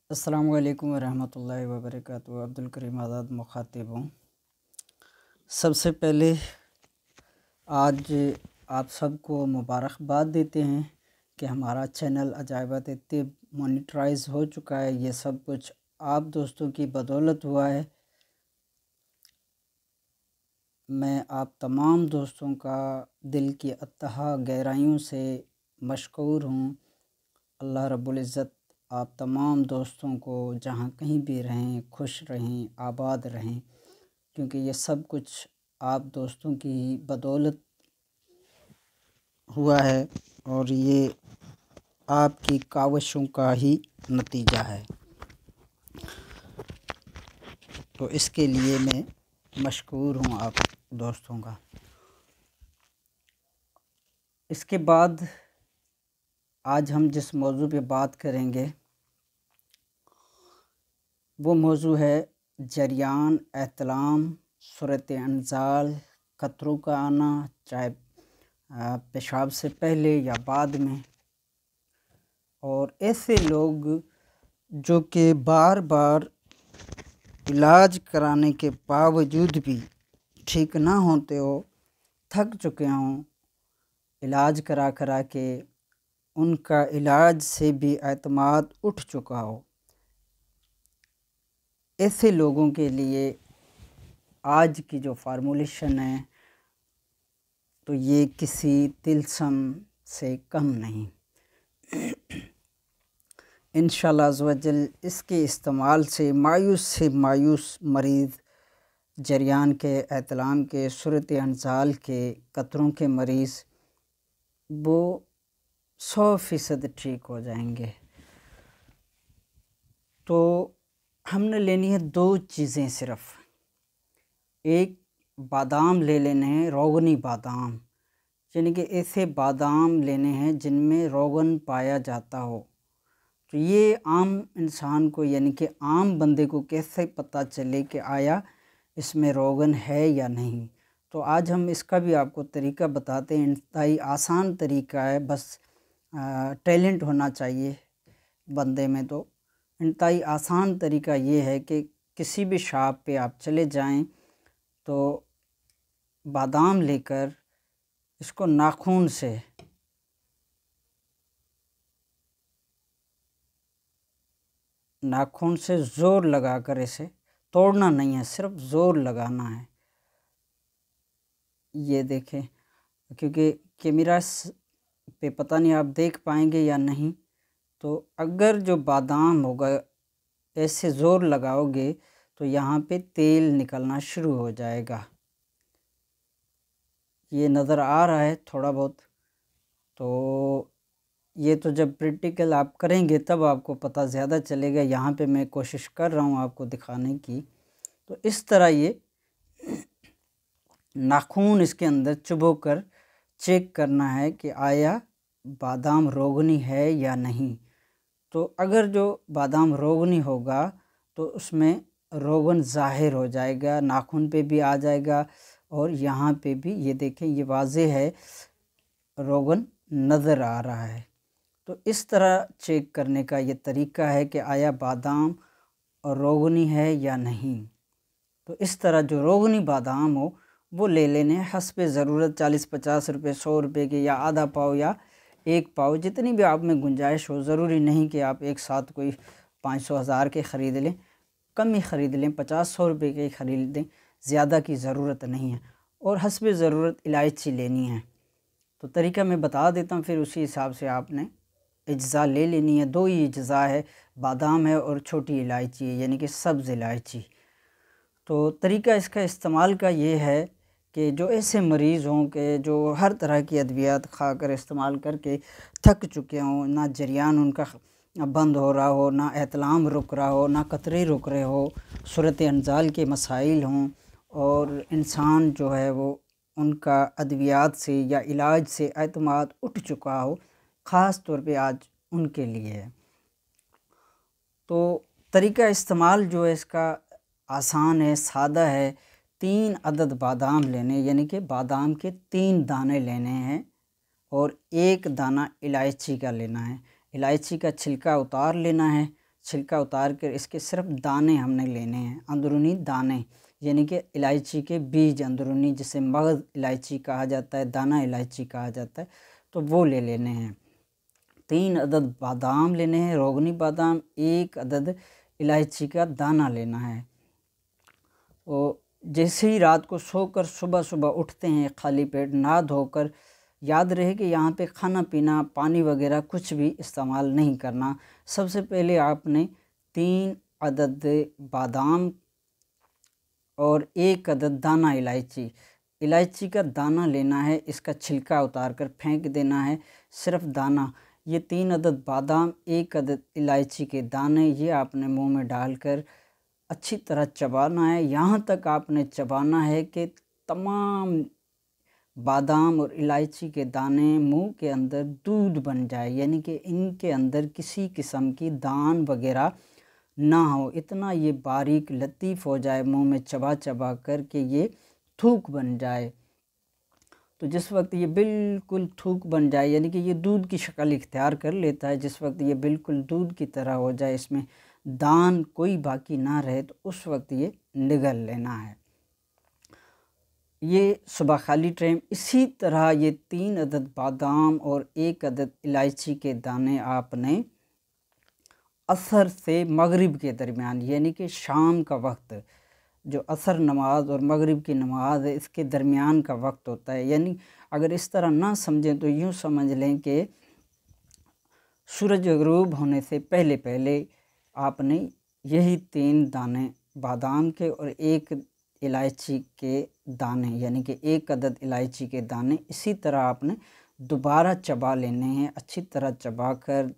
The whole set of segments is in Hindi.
अस्सलामु अलैकुम वरहमतुल्लाहि वबरकातुहू। अब्दुल करीम आज़ाद मुखातिब हूँ। सबसे पहले आज आप सबको मुबारकबाद देते हैं कि हमारा चैनल अजायबात तिब मोनेटाइज हो चुका है। ये सब कुछ आप दोस्तों की बदौलत हुआ है। मैं आप तमाम दोस्तों का दिल की अतहा गहराइयों से मशकूर हूँ। अल्लाह रब्बुल इज़्ज़त आप तमाम दोस्तों को जहाँ कहीं भी रहें खुश रहें, आबाद रहें, क्योंकि ये सब कुछ आप दोस्तों की बदौलत हुआ है और ये आपकी काविशों का ही नतीजा है। तो इसके लिए मैं मशकूर हूँ आप दोस्तों का। इसके बाद आज हम जिस मौजू पे बात करेंगे वो मौजू है जरियान एहतलाम सूरत अंजाल, कतरों का आना, चाहे पेशाब से पहले या बाद में, और ऐसे लोग जो कि बार बार इलाज कराने के बावजूद भी ठीक ना होते हो, थक चुके हों, इलाज करा करा के उनका इलाज से भी एतमाद उठ चुका हो, ऐसे लोगों के लिए आज की जो फार्मूलेशन है तो ये किसी तिलस्म से कम नहीं। इंशाअल्लाह अज़्ज़वजल इसके इस्तेमाल से मायूस मरीज़, जरियान के, एहतलाम के, सूरत अंजाल के, कतरों के मरीज़ वो 100% ठीक हो जाएंगे। तो हमने लेनी है दो चीज़ें सिर्फ। एक बादाम ले लेने हैं, रोगनी बादाम, यानी कि ऐसे बादाम लेने हैं जिनमें रोगन पाया जाता हो। तो ये आम इंसान को, यानी कि आम बंदे को कैसे पता चले कि आया इसमें रोगन है या नहीं। तो आज हम इसका भी आपको तरीका बताते हैं। इंतहाई आसान तरीका है, बस टैलेंट होना चाहिए बंदे में। तो इंतहाई आसान तरीका ये है कि किसी भी शॉप पे आप चले जाएं तो बादाम लेकर इसको नाखून से ज़ोर लगाकर, इसे तोड़ना नहीं है, सिर्फ ज़ोर लगाना है। ये देखें, क्योंकि कैमरा पे पता नहीं आप देख पाएंगे या नहीं। तो अगर जो बादाम होगा ऐसे ज़ोर लगाओगे तो यहाँ पे तेल निकलना शुरू हो जाएगा। ये नज़र आ रहा है थोड़ा बहुत। तो ये तो जब प्रैक्टिकल आप करेंगे तब आपको पता ज़्यादा चलेगा। यहाँ पे मैं कोशिश कर रहा हूँ आपको दिखाने की। तो इस तरह ये नाखून इसके अंदर चुभो कर चेक करना है कि आया बादाम रोगनी है या नहीं। तो अगर जो बादाम रोगनी होगा तो उसमें रोगन ज़ाहिर हो जाएगा, नाखून पे भी आ जाएगा और यहाँ पे भी। ये देखें, ये वाज़ेह है, रोगन नज़र आ रहा है। तो इस तरह चेक करने का ये तरीका है कि आया बादाम और रोगनी है या नहीं। तो इस तरह जो रोगनी बादाम हो वो ले लेने हस्बे ज़रूरत, 40-50 रुपये, 100 रुपये के, या आधा पाव या एक पाव, जितनी भी आप में गुंजाइश हो। ज़रूरी नहीं कि आप एक साथ कोई 500-1000 के ख़रीद लें, कम ही ख़रीद लें, 50-100 रुपये के ख़रीद लें, ज़्यादा की ज़रूरत नहीं है। और हस्बे ज़रूरत इलायची लेनी है। तो तरीका मैं बता देता हूँ, फिर उसी हिसाब से आपने अज्जा ले लेनी है। दो ही अज्जा है, बादाम है और छोटी इलायची है, यानी कि सब्ज़ इलायची। तो तरीका इसका इस्तेमाल का ये है कि जो ऐसे मरीज़ हों कि जो हर तरह की अद्वियात खा कर इस्तेमाल करके थक चुके हों, ना जरियान उनका बंद हो रहा हो, ना एहतलाम रुक रहा हो, ना कतरे रुक रहे हो, सूरत अंजाल के मसाइल हों, और इंसान जो है वो उनका अद्वियात से या इलाज से एतमाद उठ चुका हो, ख़ास तौर पे आज उनके लिए है। तो तरीका इस्तेमाल जो है इसका आसान है, सादा है। 3 अदद बादाम लेने, यानी कि बादाम के 3 दाने लेने हैं और 1 दाना इलायची का लेना है। इलायची का छिलका उतार लेना है, छिलका उतार कर इसके सिर्फ दाने हमने लेने हैं, अंदरूनी दाने, यानी कि इलायची के बीज अंदरूनी, जिसे मगज़ इलायची कहा जाता है, दाना इलायची कहा जाता है, तो वो ले लेने हैं। 3 अदद बादाम लेने हैं, रोगनी बादाम, 1 अदद इलायची का दाना लेना है। और जैसे ही रात को सोकर सुबह सुबह उठते हैं खाली पेट नहा धोकर, याद रहे कि यहाँ पे खाना पीना पानी वगैरह कुछ भी इस्तेमाल नहीं करना। सबसे पहले आपने 3 अदद बादाम और 1 अदद दाना इलायची का दाना लेना है, इसका छिलका उतार कर फेंक देना है, सिर्फ दाना। ये 3 अदद बादाम, 1 अदद इलायची के दाने, ये आपने मुंह में डालकर अच्छी तरह चबाना है। यहाँ तक आपने चबाना है कि तमाम बादाम और इलायची के दाने मुंह के अंदर दूध बन जाए, यानी कि इनके अंदर किसी किस्म की दान वगैरह ना हो, इतना ये बारीक लतीफ़ हो जाए मुंह में चबा चबा कर के ये थूक बन जाए। तो जिस वक्त ये बिल्कुल थूक बन जाए, यानी कि ये दूध की शक्ल इख्तियार कर लेता है, जिस वक्त ये बिल्कुल दूध की तरह हो जाए, इसमें दान कोई बाकी ना रहे, तो उस वक्त ये निगल लेना है। ये सुबह खाली टाइम इसी तरह ये 3 अदद बादाम और 1 अदद इलायची के दाने आपने असर से मगरिब के दरमियान, यानी कि शाम का वक्त, जो असर नमाज और मगरिब की नमाज है, इसके दरमियान का वक्त होता है। यानी अगर इस तरह ना समझें तो यूँ समझ लें कि सूरज गरूब होने से पहले पहले आपने यही 3 दाने बादाम के और 1 इलायची के दाने, यानी कि 1 अदद इलायची के दाने, इसी तरह आपने दोबारा चबा लेने हैं, अच्छी तरह चबा कर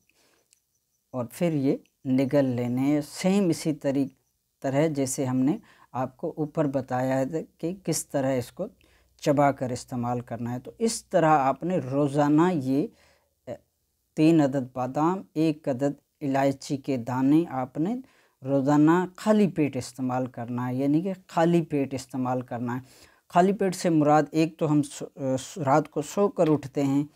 और फिर ये निगल लेने हैं, सेम इसी तरह जैसे हमने आपको ऊपर बताया है कि किस तरह इसको चबा कर इस्तेमाल करना है। तो इस तरह आपने रोज़ाना ये 3 अदद बादाम, 1 अदद इलायची के दाने आपने रोज़ाना खाली पेट इस्तेमाल करना है, यानी कि खाली पेट इस्तेमाल करना है। खाली पेट से मुराद, एक तो हम रात को सो कर उठते हैं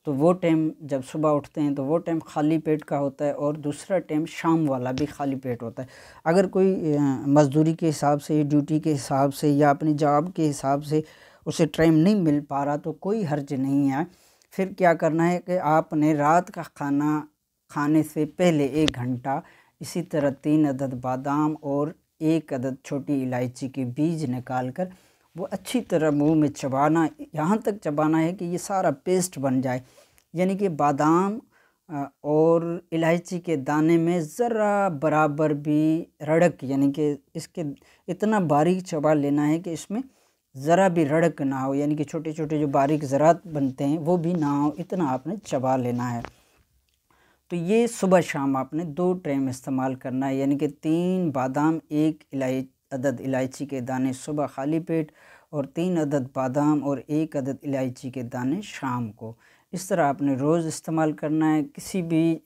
तो वो टाइम, जब सुबह उठते हैं तो वो टाइम खाली पेट का होता है, और दूसरा टाइम शाम वाला भी खाली पेट होता है। अगर कोई मज़दूरी के हिसाब से, ड्यूटी के हिसाब से या अपनी जॉब के हिसाब से उसे टाइम नहीं मिल पा रहा तो कोई हर्ज नहीं है। फिर क्या करना है कि आपने रात का खाना खाने से पहले 1 घंटा इसी तरह 3 अदद बादाम और 1 अदद छोटी इलायची के बीज निकाल कर वो अच्छी तरह मुंह में चबाना, यहाँ तक चबाना है कि ये सारा पेस्ट बन जाए, यानी कि बादाम और इलायची के दाने में ज़रा बराबर भी रड़क, यानी कि इसके इतना बारीक चबा लेना है कि इसमें ज़रा भी रड़क ना हो, यानी कि छोटे छोटे जो बारीक ज़रात बनते हैं वो भी ना हो, इतना आपने चबा लेना है। तो ये सुबह शाम आपने 2 टाइम इस्तेमाल करना है, यानी कि 3 बादाम, 1 अदद इलायची के दाने सुबह खाली पेट, और 3 अदद बादाम और 1 अदद इलायची के दाने शाम को। इस तरह आपने रोज़ इस्तेमाल करना है। किसी भी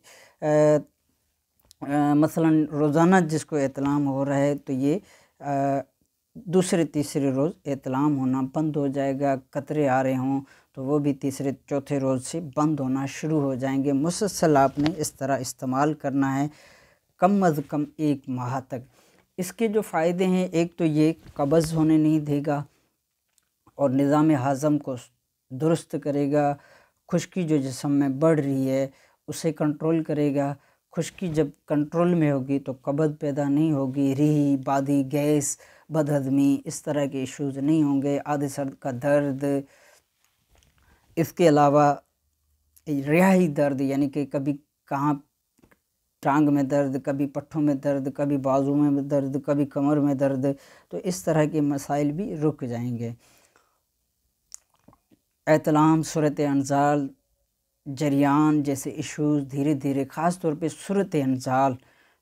मसलन रोज़ाना जिसको एहतलाम हो रहा है तो ये दूसरे तीसरे रोज़ एहतलाम होना बंद हो जाएगा। कतरे आ रहे हों तो वो भी तीसरे चौथे रोज़ से बंद होना शुरू हो जाएंगे। मुसलसल आपने इस तरह इस्तेमाल करना है कम अज़ कम 1 माह तक। इसके जो फ़ायदे हैं, एक तो ये कब्ज़ होने नहीं देगा और निज़ाम हाज़म को दुरुस्त करेगा। खुश्की जो जिस्म में बढ़ रही है उसे कंट्रोल करेगा। खुश्की जब कंट्रोल में होगी तो कब्ज़ पैदा नहीं होगी, रीह, बादी, गैस, बदहज़मी, इस तरह के इश्यूज़ नहीं होंगे, आधे सर का दर्द। इसके अलावा रिहाई दर्द, यानी कि कभी कहाँ टांग में दर्द, कभी पट्ठों में दर्द, कभी बाजू में दर्द, कभी कमर में दर्द, तो इस तरह के मसाइल भी रुक जाएंगे। एहतलाम, सूरत अंजाल, जरियान जैसे इश्यूज़ धीरे धीरे, ख़ास तौर पे सूरत अंजाल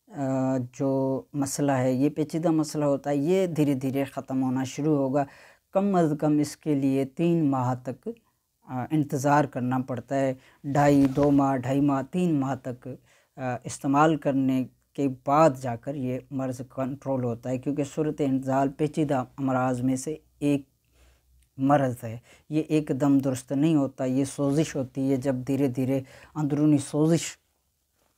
जो मसला है, ये पेचीदा मसला होता है, ये धीरे धीरे ख़त्म होना शुरू होगा। कम अज़ कम इसके लिए 3 माह तक इंतज़ार करना पड़ता है। 2 माह, 2.5 माह, 3 माह तक इस्तेमाल करने के बाद जाकर ये मर्ज़ कंट्रोल होता है, क्योंकि सूरत इंज़ाल पेचीदा अमराज में से एक मर्ज़ है। ये एकदम दुरुस्त नहीं होता, ये सोजिश होती है। जब धीरे धीरे अंदरूनी सोजिश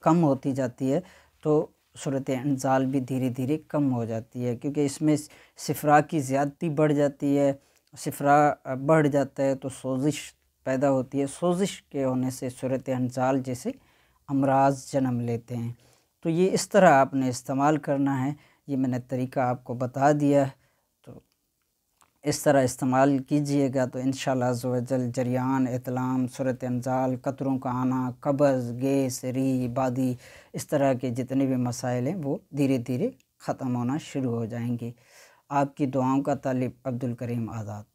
कम होती जाती है तो सूरत इंजाल भी धीरे धीरे कम हो जाती है, क्योंकि इसमें सिफरा की ज़्यादती बढ़ जाती है। सिफरा बढ़ जाता है तो सोजिश पैदा होती है, सोजिश के होने से सूरत इंजाल जैसे अमराज जन्म लेते हैं। तो ये इस तरह आपने इस्तेमाल करना है, ये मैंने तरीका आपको बता दिया। तो इस तरह इस्तेमाल कीजिएगा तो इंशाअल्लाह अज़्ज़ व जल जरियान, इतलाम, सूरत इंजाल, कतरों का आना, कब्ज़, गैस, री, बादी, इस तरह के जितने भी मसाइल हैं वो धीरे धीरे ख़त्म होना शुरू हो जाएंगे। आपकी दुआओं का तालिब, अब्दुल करीम आज़ाद।